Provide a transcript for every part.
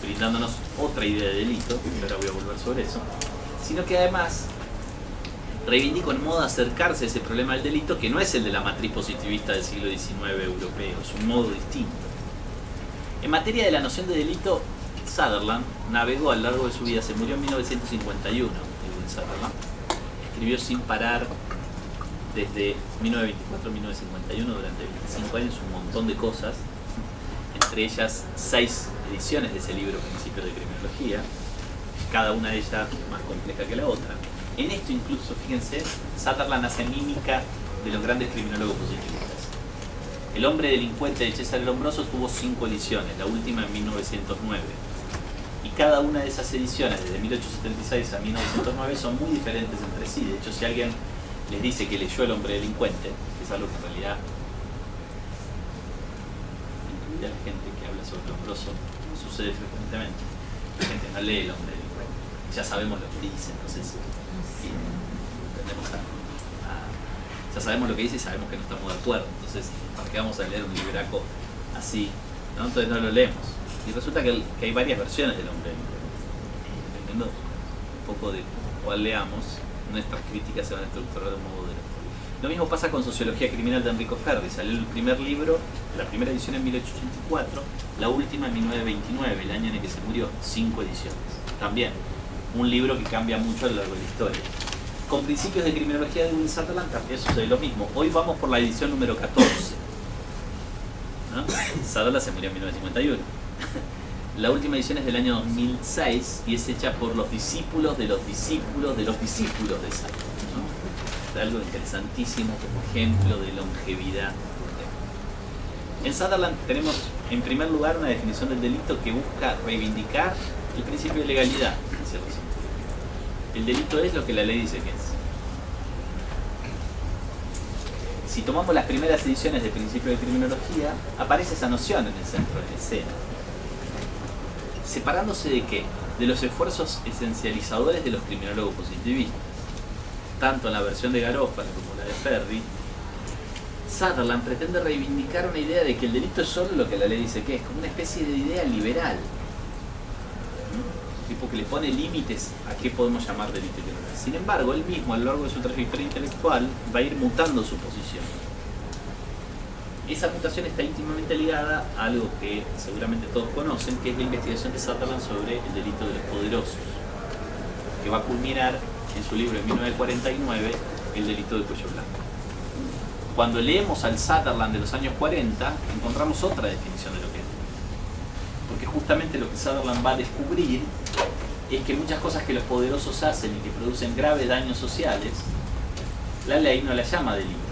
brindándonos otra idea de delito, que ahora voy a volver sobre eso, sino que además reivindica un modo de acercarse a ese problema del delito que no es el de la matriz positivista del siglo XIX europeo, es un modo distinto. En materia de la noción de delito, Sutherland navegó a lo largo de su vida, se murió en 1951, Edwin Sutherland, escribió sin parar desde 1924 a 1951, durante 25 años, un montón de cosas, entre ellas 6 ediciones de ese libro, Principios de Criminología, cada una de ellas más compleja que la otra. En esto incluso, fíjense, Sutherland hace mímica de los grandes criminólogos positivistas. El hombre delincuente de César el Hombroso tuvo 5 ediciones, la última en 1909. Y cada una de esas ediciones, desde 1876 a 1909, son muy diferentes entre sí. De hecho, si alguien les dice que leyó El hombre delincuente, que es algo que en realidad incluye a la gente que habla sobre el Hombroso, sucede frecuentemente. La gente no lee El hombre delincuente. Ya sabemos lo que dice, entonces ya sabemos lo que dice y sabemos que no estamos de acuerdo. Entonces, ¿para qué vamos a leer un libraco así? ¿No? Entonces no lo leemos. Y resulta que hay varias versiones del hombre delincuente. Dependiendo un poco de cuál leamos, nuestras críticas se van a estructurar de un modo directo. Lo mismo pasa con Sociología Criminal de Enrico Ferri. Salió el primer libro, la primera edición en 1884, la última en 1929, el año en el que se murió, 5 ediciones. También un libro que cambia mucho a lo largo de la historia. Con Principios de Criminología de Edwin Sutherland también sucede lo mismo. Hoy vamos por la edición número 14. ¿No? Sutherland se murió en 1951. La última edición es del año 2006 y es hecha por los discípulos de los discípulos de los discípulos de Sutherland, ¿no? Es algo interesantísimo como ejemplo de longevidad. En Sutherland tenemos en primer lugar una definición del delito que busca reivindicar el principio de legalidad, en cierto sentido. El delito es lo que la ley dice que es. Si tomamos las primeras ediciones de Principio de Criminología, aparece esa noción en el centro de la escena. ¿Separándose de qué? De los esfuerzos esencializadores de los criminólogos positivistas. Tanto en la versión de Garofalo como la de Ferri, Sutherland pretende reivindicar una idea de que el delito es solo lo que la ley dice que es, como una especie de idea liberal. Tipo que le pone límites a qué podemos llamar delito y qué no es. Sin embargo, él mismo a lo largo de su trayectoria intelectual va a ir mutando su posición. Esa mutación está íntimamente ligada a algo que seguramente todos conocen, que es la investigación de Sutherland sobre el delito de los poderosos, que va a culminar en su libro en 1949, El delito del cuello blanco. Cuando leemos al Sutherland de los años 40, encontramos otra definición de lo que es. Porque justamente lo que Sutherland va a descubrir es que muchas cosas que los poderosos hacen y que producen graves daños sociales, la ley no las llama delito.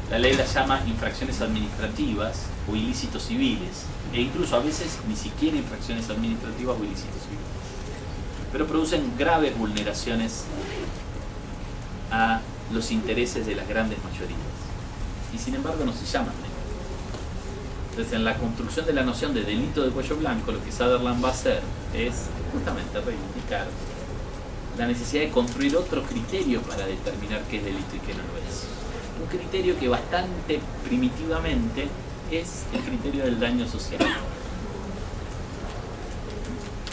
La ley las llama infracciones administrativas o ilícitos civiles, e incluso a veces ni siquiera infracciones administrativas o ilícitos civiles. Pero producen graves vulneraciones a los intereses de las grandes mayorías. Y sin embargo no se llaman delito. Entonces, en la construcción de la noción de delito de cuello blanco, lo que Sutherland va a hacer es justamente reivindicar la necesidad de construir otro criterio para determinar qué es delito y qué no lo es. Un criterio que bastante primitivamente es el criterio del daño social.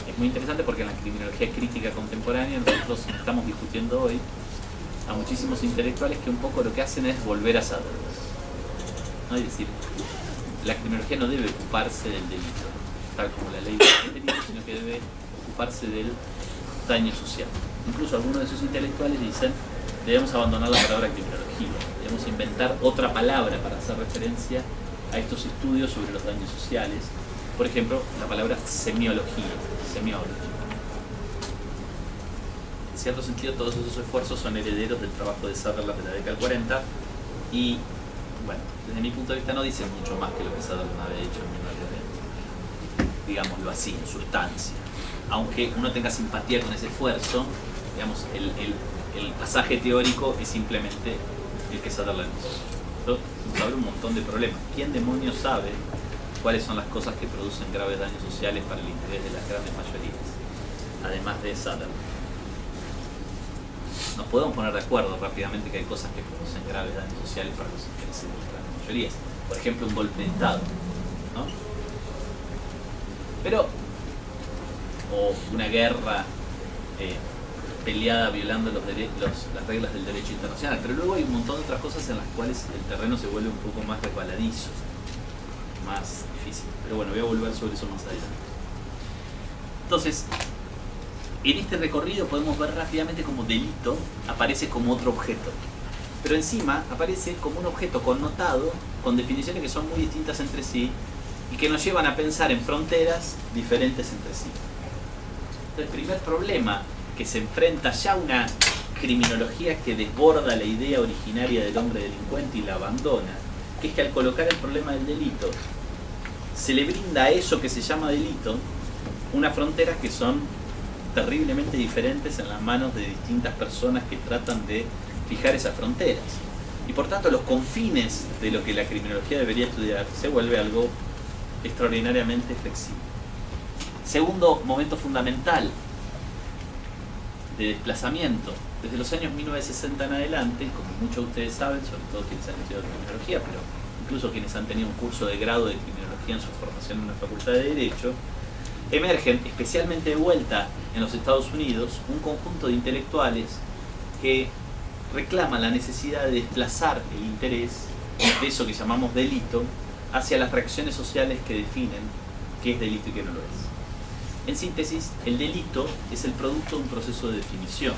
Es muy interesante porque en la criminología crítica contemporánea nosotros estamos discutiendo hoy a muchísimos intelectuales que un poco lo que hacen es volver a Sutherland, ¿no? Es decir, la criminología no debe ocuparse del delito, tal como la ley del delito, sino que debe ocuparse del daño social. Incluso algunos de esos intelectuales dicen, debemos abandonar la palabra criminología, debemos inventar otra palabra para hacer referencia a estos estudios sobre los daños sociales. Por ejemplo, la palabra semiología, semiología. En cierto sentido, todos esos esfuerzos son herederos del trabajo de Sutherland de la década del 40 y, bueno, desde mi punto de vista no dicen mucho más que lo que Sutherland había hecho en 1940. Digámoslo así, en sustancia. Aunque uno tenga simpatía con ese esfuerzo, digamos, el pasaje teórico es simplemente el que Sutherland hizo. Esto nos abre un montón de problemas. ¿Quién demonios sabe cuáles son las cosas que producen graves daños sociales para el interés de las grandes mayorías? Además de Sutherland. nos podemos poner de acuerdo rápidamente que hay cosas que producen graves daños sociales para los intereses de la gran mayoría. Por ejemplo, un golpe de Estado, ¿no? Pero, o una guerra peleada violando las reglas del derecho internacional. Pero luego hay un montón de otras cosas en las cuales el terreno se vuelve un poco más resbaladizo, más difícil. Pero bueno, voy a volver sobre eso más adelante. Entonces, en este recorrido podemos ver rápidamente cómo delito aparece como otro objeto. Pero encima aparece como un objeto connotado con definiciones que son muy distintas entre sí y que nos llevan a pensar en fronteras diferentes entre sí. El primer problema que se enfrenta ya una criminología que desborda la idea originaria del hombre delincuente y la abandona, que es que al colocar el problema del delito, se le brinda a eso que se llama delito unas fronteras que son terriblemente diferentes en las manos de distintas personas que tratan de fijar esas fronteras. Y por tanto los confines de lo que la criminología debería estudiar se vuelve algo extraordinariamente flexible. Segundo momento fundamental de desplazamiento. Desde los años 1960 en adelante, como muchos de ustedes saben, sobre todo quienes han estudiado criminología, pero incluso quienes han tenido un curso de grado de criminología en su formación en una facultad de Derecho, emergen, especialmente de vuelta en los Estados Unidos, un conjunto de intelectuales que reclaman la necesidad de desplazar el interés de eso que llamamos delito hacia las reacciones sociales que definen qué es delito y qué no lo es. En síntesis, el delito es el producto de un proceso de definición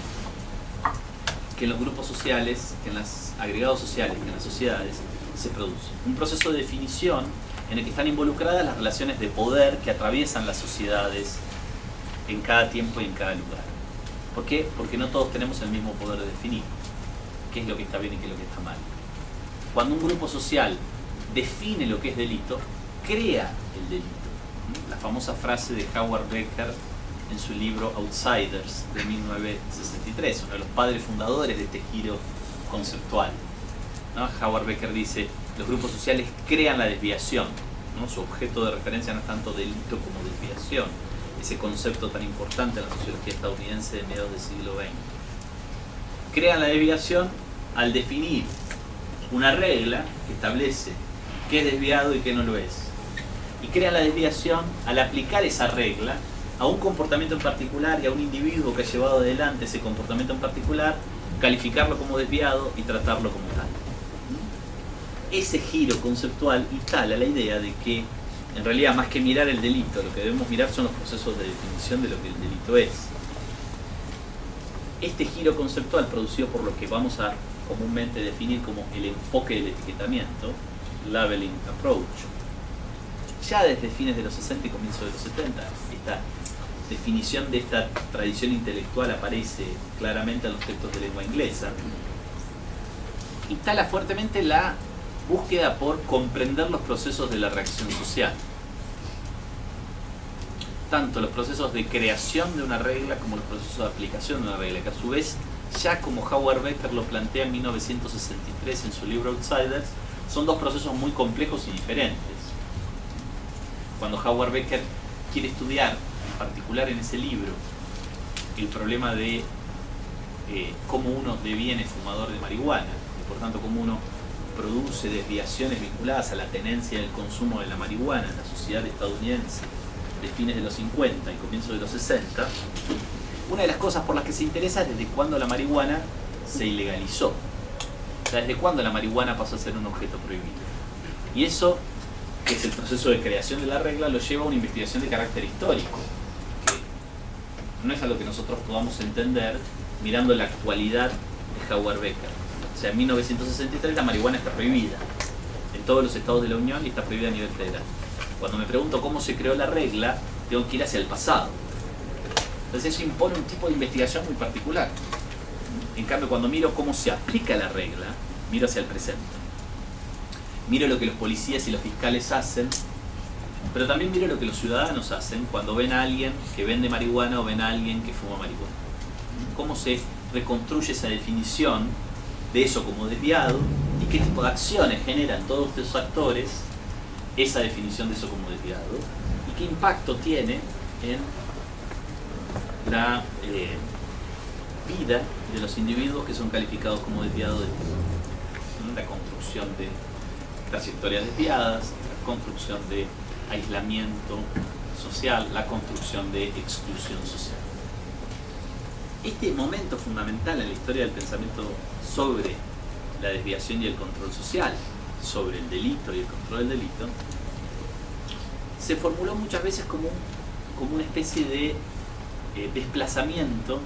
que en los grupos sociales, que en los agregados sociales, que en las sociedades se produce. Un proceso de definición en el que están involucradas las relaciones de poder que atraviesan las sociedades en cada tiempo y en cada lugar. ¿Por qué? Porque no todos tenemos el mismo poder de definir qué es lo que está bien y qué es lo que está mal. Cuando un grupo social define lo que es delito, crea el delito. La famosa frase de Howard Becker en su libro Outsiders de 1963, uno de los padres fundadores de este giro conceptual, ¿no? Howard Becker dice: los grupos sociales crean la desviación, ¿no? Su objeto de referencia no es tanto delito como desviación, ese concepto tan importante en la sociología estadounidense de mediados del siglo XX. Crean la desviación al definir una regla que establece qué es desviado y qué no lo es. Y crean la desviación al aplicar esa regla a un comportamiento en particular y a un individuo que ha llevado adelante ese comportamiento en particular, calificarlo como desviado y tratarlo como tal. Ese giro conceptual instala la idea de que, en realidad, más que mirar el delito, lo que debemos mirar son los procesos de definición de lo que el delito es. Este giro conceptual, producido por lo que vamos a comúnmente definir como el enfoque del etiquetamiento, labeling approach, ya desde fines de los 60 y comienzos de los 70, esta definición de esta tradición intelectual aparece claramente en los textos de lengua inglesa, instala fuertemente la búsqueda por comprender los procesos de la reacción social. Tanto los procesos de creación de una regla como los procesos de aplicación de una regla, que a su vez, ya como Howard Becker lo plantea en 1963 en su libro Outsiders, son dos procesos muy complejos y diferentes. Cuando Howard Becker quiere estudiar, en particular en ese libro, el problema de cómo uno deviene fumador de marihuana, y por tanto cómo uno produce desviaciones vinculadas a la tenencia del consumo de la marihuana en la sociedad estadounidense de fines de los 50 y comienzos de los 60, una de las cosas por las que se interesa es desde cuándo la marihuana se ilegalizó. O sea, desde cuándo la marihuana pasó a ser un objeto prohibido. Y eso, que es el proceso de creación de la regla, lo lleva a una investigación de carácter histórico, que no es algo que nosotros podamos entender mirando la actualidad de Howard Becker. O sea, en 1963 la marihuana está prohibida en todos los estados de la Unión y está prohibida a nivel federal. Cuando me pregunto cómo se creó la regla, tengo que ir hacia el pasado. Entonces eso impone un tipo de investigación muy particular. En cambio, cuando miro cómo se aplica la regla, miro hacia el presente. Miro lo que los policías y los fiscales hacen, pero también miro lo que los ciudadanos hacen cuando ven a alguien que vende marihuana o ven a alguien que fuma marihuana. Cómo se reconstruye esa definición de eso como desviado y qué tipo de acciones generan todos estos actores esa definición de eso como desviado y qué impacto tiene en la vida de los individuos que son calificados como desviados de tipo. La construcción de trayectorias desviadas, la construcción de aislamiento social, la construcción de exclusión social. Este momento fundamental en la historia del pensamiento sobre la desviación y el control social, sobre el delito y el control del delito, se formuló muchas veces como una especie de desplazamiento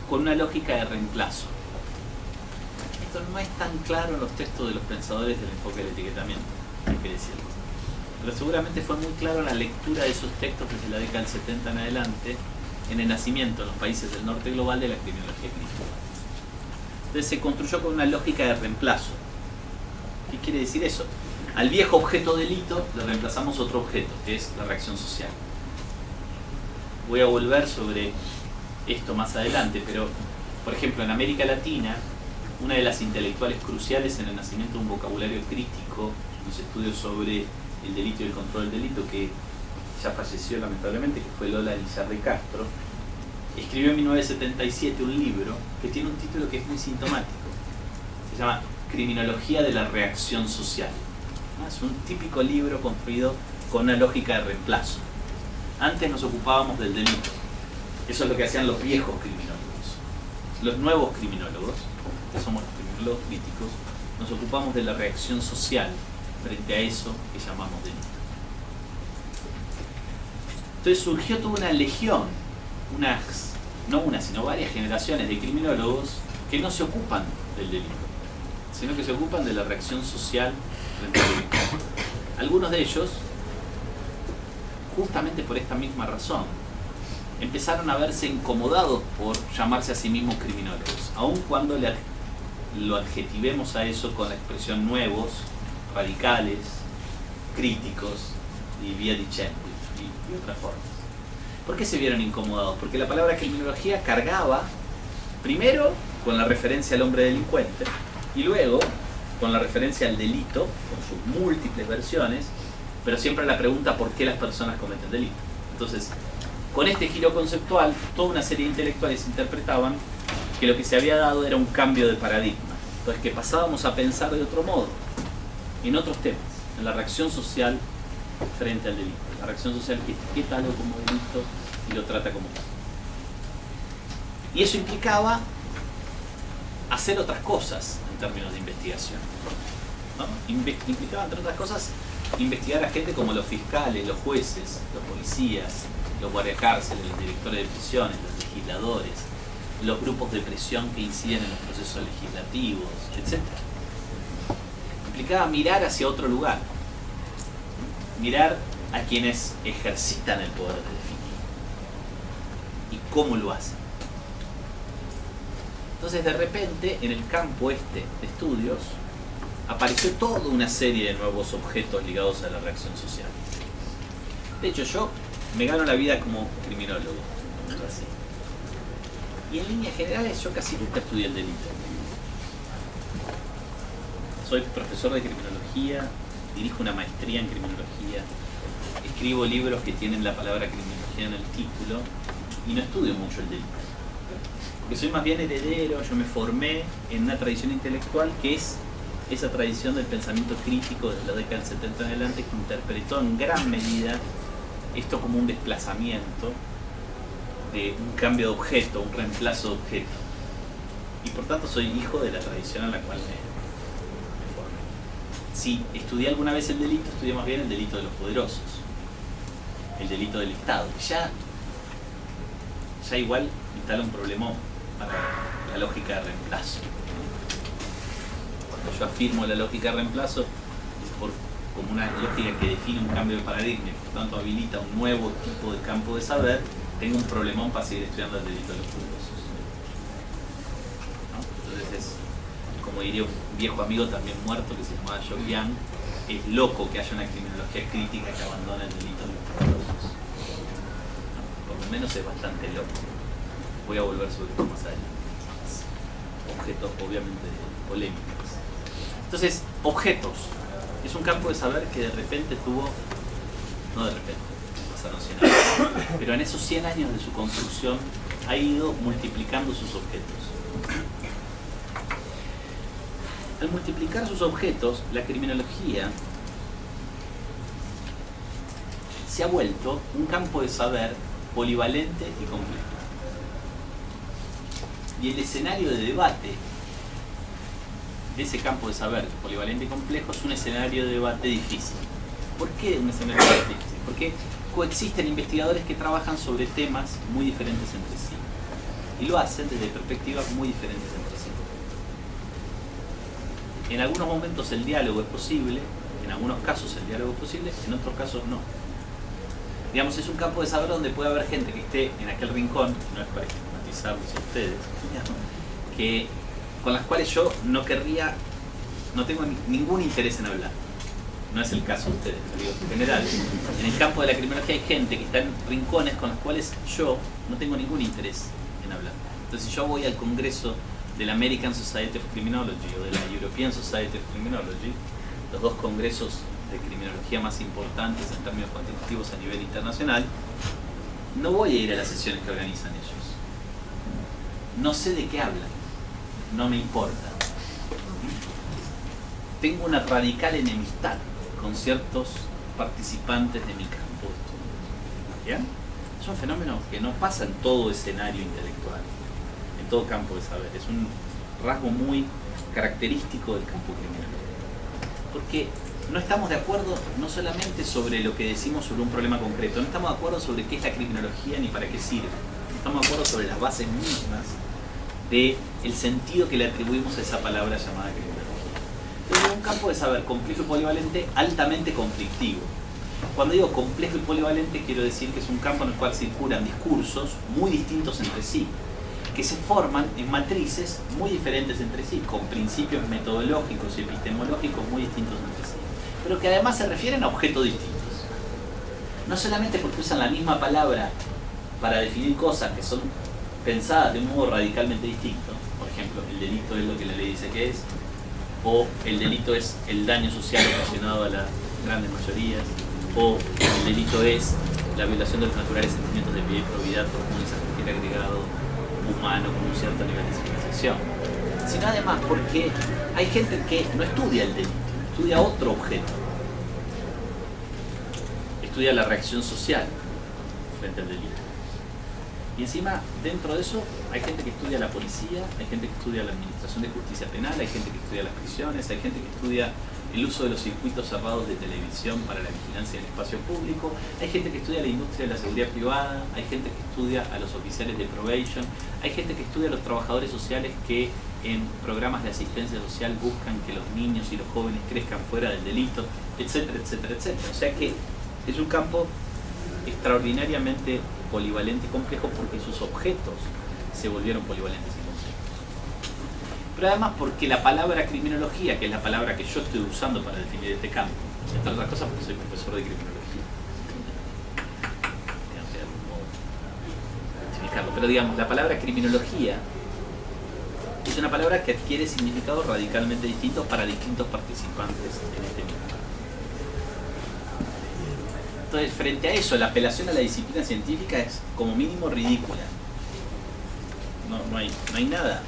con una lógica de reemplazo. Esto no es tan claro en los textos de los pensadores del enfoque del etiquetamiento, hay que decirlo. Pero seguramente fue muy claro en la lectura de esos textos desde la década del 70 en adelante, en el nacimiento en los países del norte global de la criminología crítica. Entonces se construyó con una lógica de reemplazo. ¿Qué quiere decir eso? Al viejo objeto delito le reemplazamos otro objeto, que es la reacción social. Voy a volver sobre esto más adelante, pero por ejemplo en América Latina, una de las intelectuales cruciales en el nacimiento de un vocabulario crítico, los estudios sobre el delito y el control del delito, que ya falleció lamentablemente, que fue Lola Elizar de Castro, escribió en 1977 un libro que tiene un título que es muy sintomático. Se llama Criminología de la reacción social. Es un típico libro construido con una lógica de reemplazo. Antes nos ocupábamos del delito. Eso es lo que hacían los viejos criminólogos. Los nuevos criminólogos, que somos los criminólogos críticos, nos ocupamos de la reacción social frente a eso que llamamos delito. Entonces surgió toda una legión, no una, sino varias generaciones de criminólogos que no se ocupan del delito, sino que se ocupan de la reacción social frente al delito. Algunos de ellos, justamente por esta misma razón, empezaron a verse incomodados por llamarse a sí mismos criminólogos, aun cuando lo adjetivemos a eso con la expresión nuevos, radicales, críticos y via dicendo y otras formas. ¿Por qué se vieron incomodados? Porque la palabra criminología cargaba primero con la referencia al hombre delincuente y luego con la referencia al delito, con sus múltiples versiones, pero siempre la pregunta ¿por qué las personas cometen delito? Entonces, con este giro conceptual, toda una serie de intelectuales interpretaban que lo que se había dado era un cambio de paradigma. Entonces, que pasábamos a pensar de otro modo, en otros temas, en la reacción social frente al delito. La reacción social que etiqueta algo como delito y lo trata como tal. Y eso implicaba hacer otras cosas en términos de investigación, ¿no? Implicaba, entre otras cosas, investigar a gente como los fiscales, los jueces, los policías, los guardiacárceles, los directores de prisiones, los legisladores, los grupos de presión que inciden en los procesos legislativos, etc. Implicaba mirar hacia otro lugar, mirar a quienes ejercitan el poder de definir y cómo lo hacen. Entonces, de repente, en el campo de estudios, apareció toda una serie de nuevos objetos ligados a la reacción social. De hecho, yo me gano la vida como criminólogo, así. Y en líneas generales yo casi nunca estudié el delito. Soy profesor de criminología, dirijo una maestría en criminología, escribo libros que tienen la palabra criminología en el título y no estudio mucho el delito. Porque soy más bien heredero, yo me formé en una tradición intelectual que es esa tradición del pensamiento crítico desde la década del 70 en adelante, que interpretó en gran medida esto como un desplazamiento, de un cambio de objeto, un reemplazo de objeto. Y por tanto soy hijo de la tradición a la cual me formé. Si estudié alguna vez el delito, estudié más bien el delito de los poderosos, el delito del Estado, que ya igual instala un problemón para la lógica de reemplazo. Cuando yo afirmo la lógica de reemplazo, es como una lógica que define un cambio de paradigma y por tanto habilita un nuevo tipo de campo de saber, tengo un problemón para seguir estudiando el delito de los poderosos, ¿no? Entonces es, como diría un viejo amigo también muerto que se llamaba Joe Young, es loco que haya una criminología crítica que abandone el delito de los poderosos, ¿no? Por lo menos es bastante loco. Voy a volver sobre esto más adelante. Objetos obviamente polémicos. Entonces, objetos. Es un campo de saber que de repente tuvo, no de repente, pasaron 100 años, pero en esos 100 años de su construcción ha ido multiplicando sus objetos. Al multiplicar sus objetos, la criminología se ha vuelto un campo de saber polivalente y complejo. Y el escenario de debate de ese campo de saber polivalente y complejo es un escenario de debate difícil. ¿Por qué un escenario de debate difícil? Porque coexisten investigadores que trabajan sobre temas muy diferentes entre sí. Y lo hacen desde perspectivas muy diferentes entre sí. En algunos momentos el diálogo es posible, en algunos casos el diálogo es posible, en otros casos no. Digamos, es un campo de saber donde puede haber gente que esté en aquel rincón, no es para estigmatizarlos a ustedes, que, con las cuales yo no tengo ningún interés en hablar. No es el caso de ustedes, lo digo en general. En el campo de la criminología hay gente que está en rincones con los cuales yo no tengo ningún interés en hablar. Entonces, si yo voy al congreso de la American Society of Criminology o de la European Society of Criminology, los dos congresos de criminología más importantes en términos cuantitativos a nivel internacional, no voy a ir a las sesiones que organizan ellos. No sé de qué hablan, no me importa. Tengo una radical enemistad con ciertos participantes de mi campo de estudio. ¿Ya? Es un fenómeno que no pasa en todo escenario intelectual, en todo campo de saber. Es un rasgo muy característico del campo criminológico. Porque no estamos de acuerdo no solamente sobre lo que decimos sobre un problema concreto, no estamos de acuerdo sobre qué es la criminología ni para qué sirve. Estamos de acuerdo sobre las bases mismas del sentido que le atribuimos a esa palabra llamada criminología. Es un campo de saber complejo y polivalente, altamente conflictivo. Cuando digo complejo y polivalente, quiero decir que es un campo en el cual circulan discursos muy distintos entre sí, que se forman en matrices muy diferentes entre sí, con principios metodológicos y epistemológicos muy distintos entre sí, pero que además se refieren a objetos distintos. No solamente porque usan la misma palabra para definir cosas que son pensadas de un modo radicalmente distinto. Por ejemplo, el delito es lo que la ley dice que es, o el delito es el daño social ocasionado a las grandes mayorías, o el delito es la violación de los naturales sentimientos de piedad y probidad por un mensaje agregado humano con un cierto nivel de civilización, sino además porque hay gente que no estudia el delito, estudia otro objeto, estudia la reacción social frente al delito. Y encima, dentro de eso, hay gente que estudia la policía, hay gente que estudia la administración de justicia penal, hay gente que estudia las prisiones, hay gente que estudia el uso de los circuitos cerrados de televisión para la vigilancia del espacio público, hay gente que estudia la industria de la seguridad privada, hay gente que estudia a los oficiales de probation, hay gente que estudia a los trabajadores sociales que en programas de asistencia social buscan que los niños y los jóvenes crezcan fuera del delito, etcétera, etcétera, etcétera. O sea que es un campo extraordinariamente polivalente y complejo porque sus objetos se volvieron polivalentes y complejos. Pero además porque la palabra criminología, que es la palabra que yo estoy usando para definir este campo, entre otras cosas porque soy profesor de criminología, pero digamos, la palabra criminología es una palabra que adquiere significados radicalmente distintos para distintos participantes en este mismo. Entonces, frente a eso, la apelación a la disciplina científica es como mínimo ridícula. No hay nada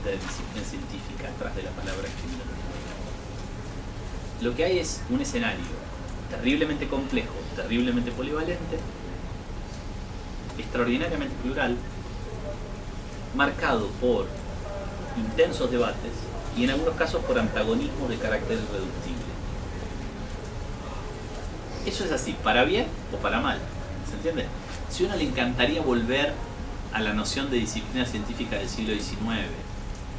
de disciplina científica atrás de la palabra criminología. Lo que hay es un escenario terriblemente complejo, terriblemente polivalente, extraordinariamente plural, marcado por intensos debates y en algunos casos por antagonismos de carácter irreductible. Eso es así, para bien o para mal, ¿se entiende? Si a uno le encantaría volver a la noción de disciplina científica del siglo XIX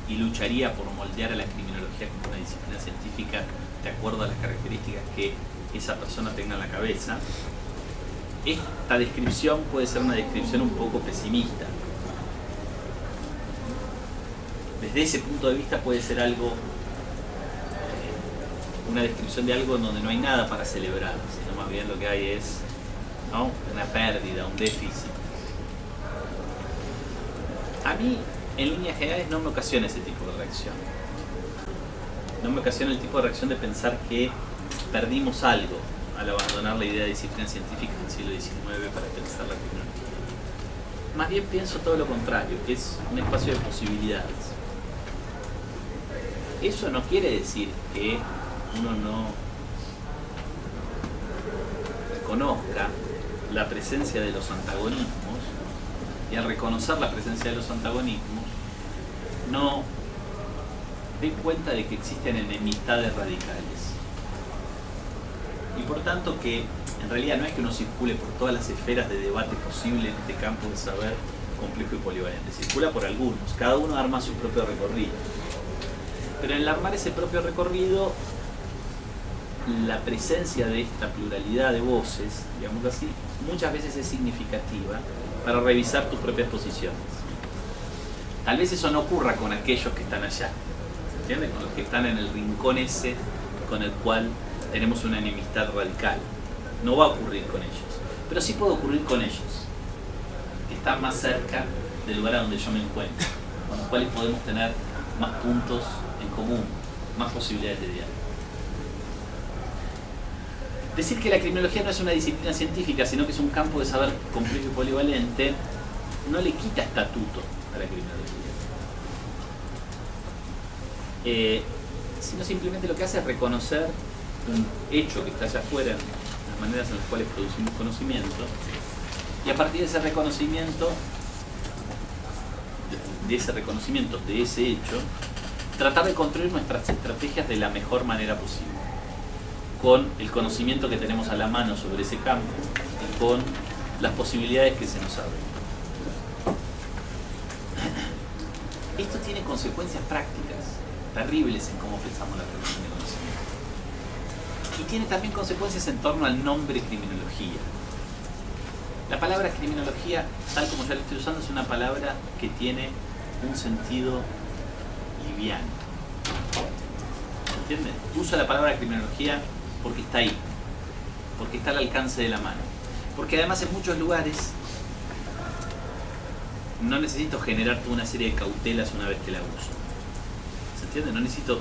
y lucharía por moldear a la criminología como una disciplina científica de acuerdo a las características que esa persona tenga en la cabeza, esta descripción puede ser una descripción un poco pesimista. Desde ese punto de vista puede ser algo, una descripción de algo donde no hay nada para celebrar, sino más bien lo que hay es, ¿no?, una pérdida, un déficit. A mí, en líneas generales, no me ocasiona ese tipo de reacción. No me ocasiona el tipo de reacción de pensar que perdimos algo al abandonar la idea de disciplina científica del siglo XIX para pensar la criminología. más bien pienso todo lo contrario, que es un espacio de posibilidades. Eso no quiere decir que uno no reconozca la presencia de los antagonismos, y al reconocer la presencia de los antagonismos no dé cuenta de que existen enemistades radicales, y por tanto que en realidad no es que uno circule por todas las esferas de debate posible en este campo de saber complejo y polivalente, circula por algunos, cada uno arma su propio recorrido, pero en el armar ese propio recorrido la presencia de esta pluralidad de voces, digamos así, muchas veces es significativa para revisar tus propias posiciones. Tal vez eso no ocurra con aquellos que están allá, ¿se entiende? Con los que están en el rincón ese con el cual tenemos una enemistad radical. No va a ocurrir con ellos, pero sí puede ocurrir con ellos, que están más cerca del lugar a donde yo me encuentro, con los cuales podemos tener más puntos en común, más posibilidades de diálogo. Decir que la criminología no es una disciplina científica, sino que es un campo de saber complejo y polivalente, no le quita estatuto a la criminología. Sino simplemente lo que hace es reconocer un hecho que está allá afuera, las maneras en las cuales producimos conocimiento, y a partir de ese reconocimiento, de ese hecho, tratar de construir nuestras estrategias de la mejor manera posible, con el conocimiento que tenemos a la mano sobre ese campo y con las posibilidades que se nos abren. Esto tiene consecuencias prácticas terribles en cómo pensamos la producción de conocimiento. Y tiene también consecuencias en torno al nombre criminología. La palabra criminología, tal como ya la estoy usando, es una palabra que tiene un sentido liviano. ¿Se entiende? Uso la palabra criminología porque está ahí, porque está al alcance de la mano, porque además en muchos lugares no necesito generar toda una serie de cautelas una vez que la uso. ¿Se entiende? No necesito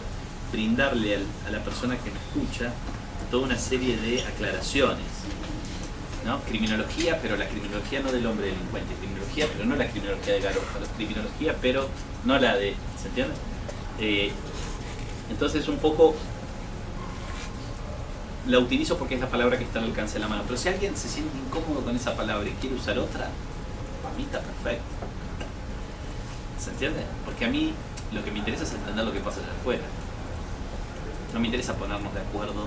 brindarle a la persona que me escucha toda una serie de aclaraciones, ¿no? Criminología, pero la criminología no del hombre delincuente, criminología, pero no la criminología de Garófalo, criminología, pero no la de... ¿Se entiende? Entonces un poco la utilizo porque es la palabra que está al alcance de la mano, pero si alguien se siente incómodo con esa palabra y quiere usar otra, para mí está perfecto. ¿Se entiende? Porque a mí lo que me interesa es entender lo que pasa allá afuera. No me interesa ponernos de acuerdo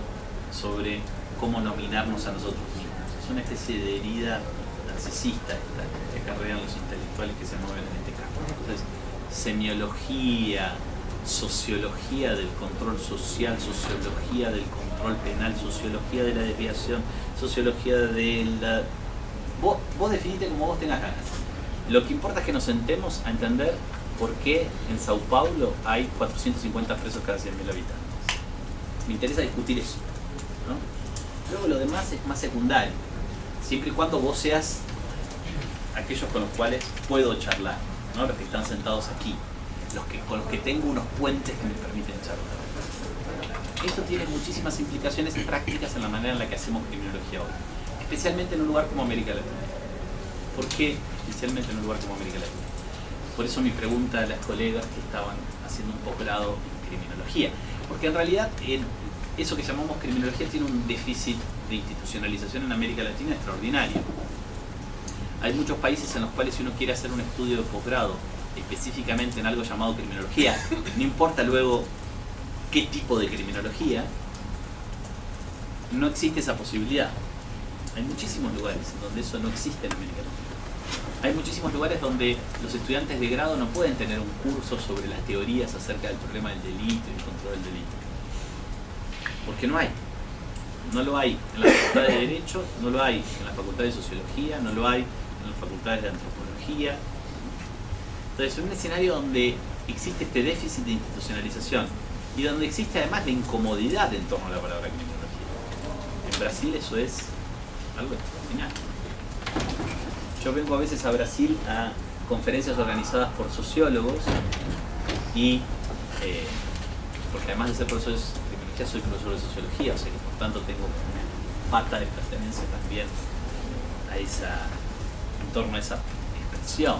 sobre cómo nominarnos a nosotros mismos. Es una especie de herida narcisista esta que acarrean los intelectuales que se mueven en este campo. Entonces, semiología, sociología del control social, sociología del control penal, sociología de la desviación, sociología de la... Vos definite como vos tengas ganas. Lo que importa es que nos sentemos a entender por qué en Sao Paulo hay 450 presos cada 100.000 habitantes. Me interesa discutir eso, ¿no? Luego lo demás es más secundario, siempre y cuando vos seas aquellos con los cuales puedo charlar, ¿no? Los que están sentados aquí, con los que tengo unos puentes que me permiten charlar. Esto tiene muchísimas implicaciones prácticas en la manera en la que hacemos criminología hoy, especialmente en un lugar como América Latina. ¿Por qué especialmente en un lugar como América Latina? Por eso mi pregunta a las colegas que estaban haciendo un posgrado en criminología, porque en realidad eso que llamamos criminología tiene un déficit de institucionalización en América Latina extraordinario. Hay muchos países en los cuales si uno quiere hacer un estudio de posgrado específicamente en algo llamado criminología, no importa luego qué tipo de criminología, no existe esa posibilidad. Hay muchísimos lugares en donde eso no existe en América Latina. Hay muchísimos lugares donde los estudiantes de grado no pueden tener un curso sobre las teorías acerca del problema del delito y el control del delito. Porque no hay. No lo hay en la facultad de Derecho, no lo hay en la facultad de Sociología, no lo hay en las facultades de Antropología. Entonces, es un escenario donde existe este déficit de institucionalización y donde existe además la incomodidad en torno a la palabra criminología. En Brasil eso es algo extraordinario. Yo vengo a veces a Brasil a conferencias organizadas por sociólogos y porque además de ser profesor de criminología soy profesor de sociología, o sea que por tanto tengo una pata de pertenencia también a en torno a esa ficción,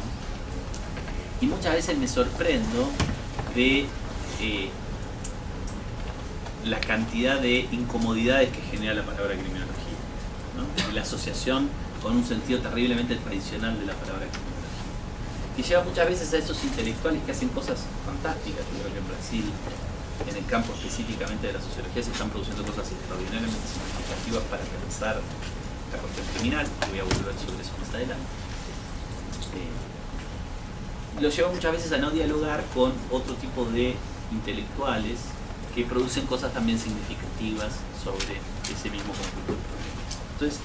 y muchas veces me sorprendo de la cantidad de incomodidades que genera la palabra criminología, ¿no? Y la asociación con un sentido terriblemente tradicional de la palabra criminología. Y lleva muchas veces a esos intelectuales que hacen cosas fantásticas. Yo creo que en Brasil, en el campo específicamente de la sociología, se están produciendo cosas extraordinariamente significativas para pensar la cuestión criminal. Voy a volver sobre eso más adelante. Lo lleva muchas veces a no dialogar con otro tipo de intelectuales que producen cosas también significativas sobre ese mismo conflicto. Entonces,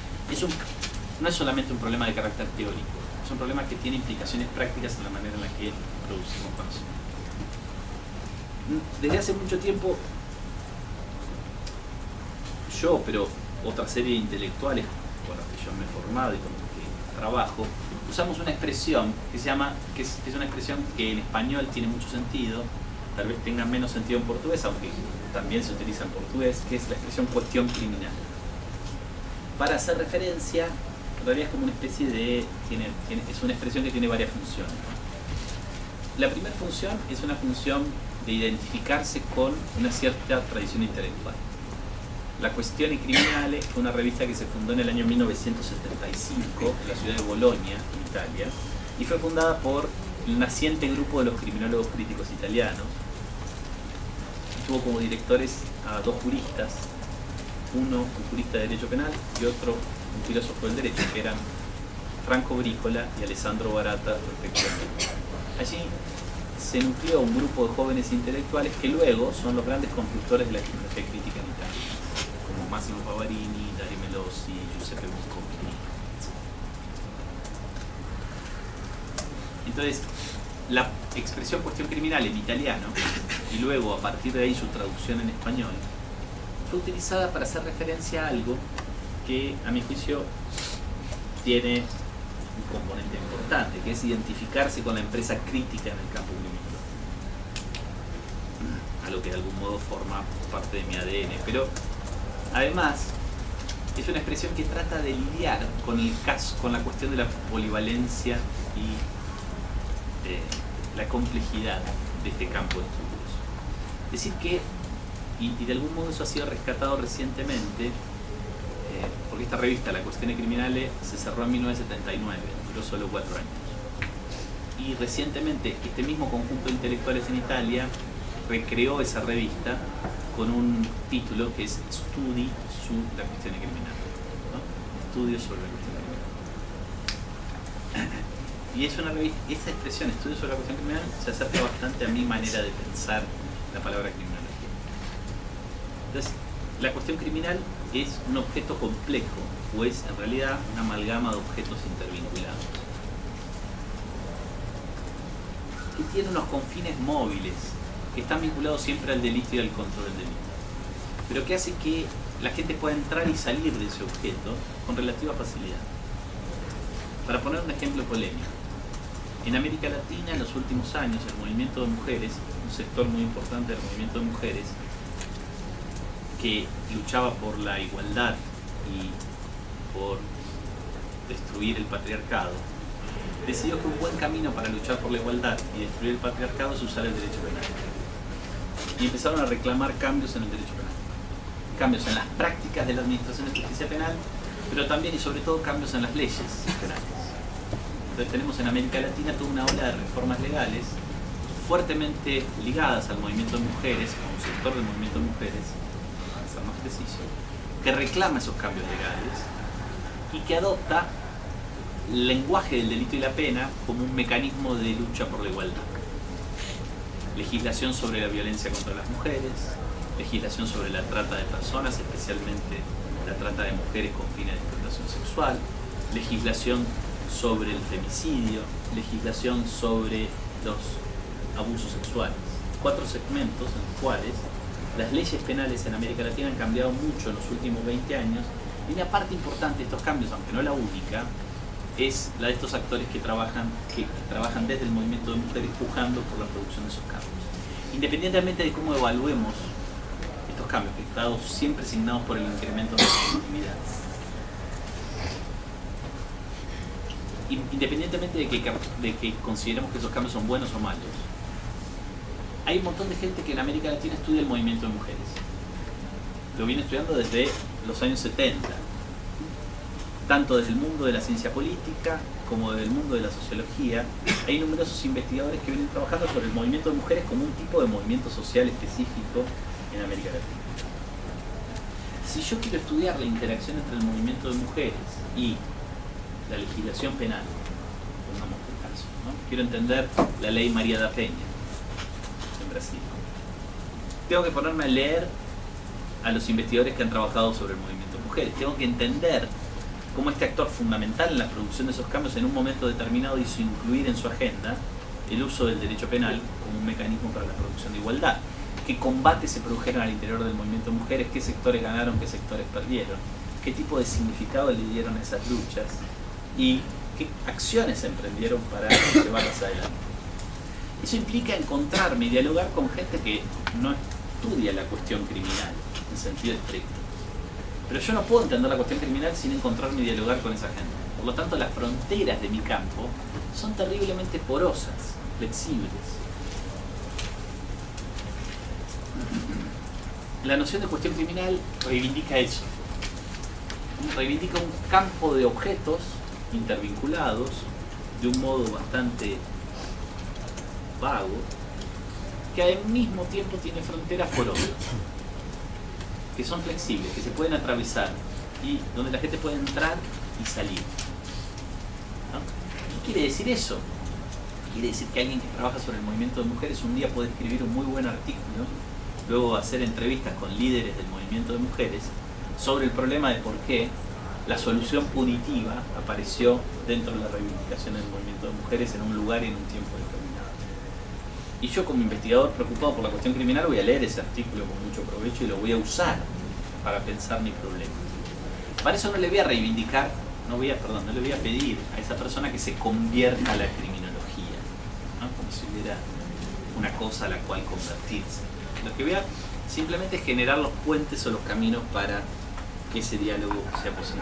no es solamente un problema de carácter teórico, es un problema que tiene implicaciones prácticas en la manera en la que producimos conocimiento. Desde hace mucho tiempo, yo, pero otra serie de intelectuales con los que yo me he formado y con los que trabajo, usamos una expresión que se llama, que es una expresión que en español tiene mucho sentido, tal vez tenga menos sentido en portugués, aunque también se utiliza en portugués, que es la expresión cuestión criminal. Para hacer referencia, en realidad es como una especie de, es una expresión que tiene varias funciones. La primera función es una función de identificarse con una cierta tradición intelectual. La Questione Criminale fue una revista que se fundó en el año 1975 en la ciudad de Bolonia, en Italia, y fue fundada por el naciente grupo de los criminólogos críticos italianos. Tuvo como directores a dos juristas, uno un jurista de derecho penal y otro un filósofo del derecho, que eran Franco Brícola y Alessandro Barata, respectivamente. Allí se nucleó un grupo de jóvenes intelectuales que luego son los grandes constructores de la criminología crítica en Italia, como Massimo Pavarini, Dario Melossi, Giuseppe Buscocchi, etc. Entonces, la expresión cuestión criminal en italiano, y luego a partir de ahí su traducción en español, fue utilizada para hacer referencia a algo que, a mi juicio, tiene un componente importante, que es identificarse con la empresa crítica en el campo criminológico, a lo que de algún modo forma parte de mi ADN. Pero además es una expresión que trata de lidiar con el caso, con la cuestión de la polivalencia y la complejidad de este campo de estudios. Es decir que, y de algún modo eso ha sido rescatado recientemente, porque esta revista, La Questione Criminale, se cerró en 1979, duró solo 4 años. Y recientemente este mismo conjunto de intelectuales en Italia recreó esa revista con un título que es Studi su la Questione Criminale, ¿no? Estudios sobre la cuestión criminal. Y es una revista, esa expresión, Estudios sobre la cuestión criminal, se acerca bastante a mi manera de pensar la palabra criminología. Entonces, la cuestión criminal es un objeto complejo, o es en realidad una amalgama de objetos intervinculados, que tiene unos confines móviles, que están vinculados siempre al delito y al control del delito, pero que hace que la gente pueda entrar y salir de ese objeto con relativa facilidad. Para poner un ejemplo polémico, en América Latina en los últimos años el movimiento de mujeres, un sector muy importante del movimiento de mujeres, que luchaba por la igualdad y por destruir el patriarcado, decidió que un buen camino para luchar por la igualdad y destruir el patriarcado es usar el derecho penal. Y empezaron a reclamar cambios en el derecho penal. Cambios en las prácticas de la administración de justicia penal, pero también y sobre todo cambios en las leyes penales. Entonces tenemos en América Latina toda una ola de reformas legales fuertemente ligadas al movimiento de mujeres, como un sector del movimiento de mujeres, para ser más preciso, que reclama esos cambios legales y que adopta el lenguaje del delito y la pena como un mecanismo de lucha por la igualdad. Legislación sobre la violencia contra las mujeres, legislación sobre la trata de personas, especialmente la trata de mujeres con fines de explotación sexual, legislación sobre el femicidio, legislación sobre los abusos sexuales. 4 segmentos en los cuales las leyes penales en América Latina han cambiado mucho en los últimos 20 años, y una parte importante de estos cambios, aunque no la única, es la de estos actores que trabajan desde el movimiento de mujeres pujando por la producción de esos cambios. Independientemente de cómo evaluemos estos cambios, que están siempre signados por el incremento de la legitimidad. independientemente de que consideremos que esos cambios son buenos o malos, hay un montón de gente que en América Latina estudia el movimiento de mujeres. Lo viene estudiando desde los años 70, tanto desde el mundo de la ciencia política como desde el mundo de la sociología. Hay numerosos investigadores que vienen trabajando sobre el movimiento de mujeres como un tipo de movimiento social específico en América Latina. Si yo quiero estudiar la interacción entre el movimiento de mujeres y la legislación penal, pongamos el caso, ¿no? Quiero entender la ley María da Peña en Brasil, tengo que ponerme a leer a los investigadores que han trabajado sobre el movimiento de mujeres. Tengo que entender cómo este actor fundamental en la producción de esos cambios en un momento determinado hizo incluir en su agenda el uso del derecho penal como un mecanismo para la producción de igualdad. ¿Qué combates se produjeron al interior del movimiento de mujeres? ¿Qué sectores ganaron? ¿Qué sectores perdieron? ¿Qué tipo de significado le dieron a esas luchas? ¿Y qué acciones se emprendieron para llevarlas adelante? Eso implica encontrarme y dialogar con gente que no estudia la cuestión criminal en sentido estricto. Pero yo no puedo entender la cuestión criminal sin encontrarme y dialogar con esa gente. Por lo tanto, las fronteras de mi campo son terriblemente porosas, flexibles. La noción de cuestión criminal reivindica eso. Reivindica un campo de objetos intervinculados de un modo bastante vago, que al mismo tiempo tiene fronteras porosas, que son flexibles, que se pueden atravesar y donde la gente puede entrar y salir. ¿No? ¿Qué quiere decir eso? Quiere decir que alguien que trabaja sobre el movimiento de mujeres un día puede escribir un muy buen artículo, luego hacer entrevistas con líderes del movimiento de mujeres sobre el problema de por qué la solución punitiva apareció dentro de la reivindicación del movimiento de mujeres en un lugar y en un tiempo determinado. Y yo, como investigador preocupado por la cuestión criminal, voy a leer ese artículo con mucho provecho y lo voy a usar para pensar mi problema. Para eso no le voy a reivindicar, no le voy a pedir a esa persona que se convierta a la criminología, ¿no? Como si hubiera una cosa a la cual convertirse. Lo que voy a simplemente es generar los puentes o los caminos para que ese diálogo sea posible.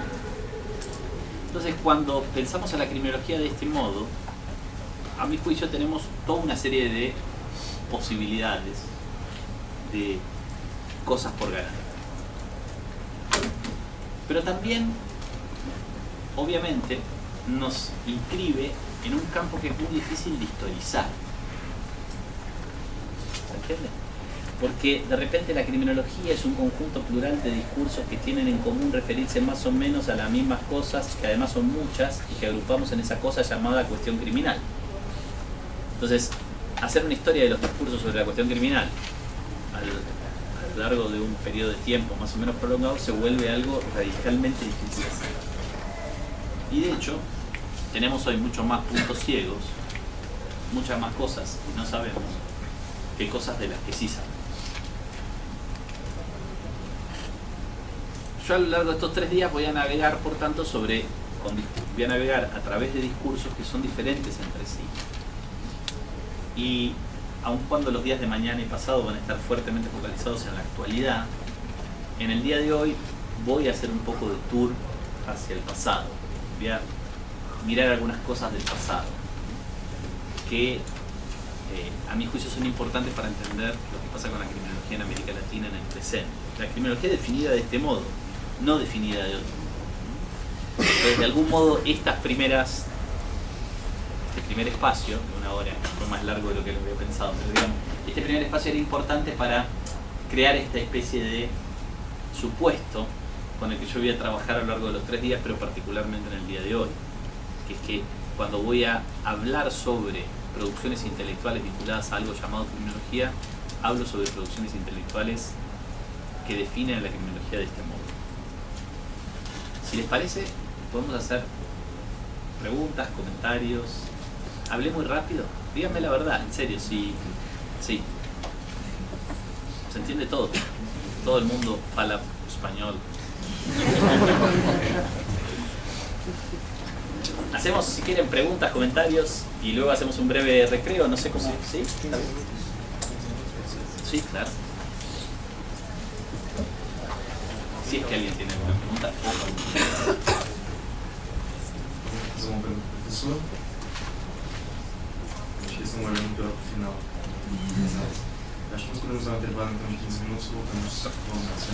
Entonces, cuando pensamos a la criminología de este modo, a mi juicio tenemos toda una serie de posibilidades, de cosas por ganar. Pero también, obviamente, nos inscribe en un campo que es muy difícil de historizar. ¿Se entiende? Porque de repente la criminología es un conjunto plural de discursos que tienen en común referirse más o menos a las mismas cosas, que además son muchas, y que agrupamos en esa cosa llamada cuestión criminal. Entonces, hacer una historia de los discursos sobre la cuestión criminal a lo largo de un periodo de tiempo más o menos prolongado se vuelve algo radicalmente difícil de hacer. Y de hecho, tenemos hoy muchos más puntos ciegos, muchas más cosas que no sabemos, que cosas de las que sí sabemos. Yo a lo largo de estos 3 días voy a navegar, por tanto, voy a navegar a través de discursos que son diferentes entre sí. Y aun cuando los días de mañana y pasado van a estar fuertemente focalizados en la actualidad, en el día de hoy voy a hacer un poco de tour hacia el pasado. Voy a mirar algunas cosas del pasado que a mi juicio son importantes para entender lo que pasa con la criminología en América Latina en el presente. La criminología definida de este modo, no definida de otro. Entonces, de algún modo, este primer espacio, de una hora, fue más largo de lo que lo había pensado, pero digamos, este primer espacio era importante para crear esta especie de supuesto con el que yo voy a trabajar a lo largo de los 3 días, pero particularmente en el día de hoy, que es que cuando voy a hablar sobre producciones intelectuales vinculadas a algo llamado criminología, hablo sobre producciones intelectuales que definen la criminología de este modo. Si les parece, podemos hacer preguntas, comentarios. Hablé muy rápido. Díganme la verdad, en serio, sí. Se entiende todo. Todo el mundo habla español. Hacemos, si quieren, preguntas, comentarios y luego hacemos un breve recreo, no sé cómo. ¿Sí? ¿Está bien? Sí, claro. Si es que alguien tiene alguna pregunta. professor. Acho que eles estão guardando pior pro final. Exato. Acho que nós podemos dar um intervalo então de 15 minutos e voltamos ao nosso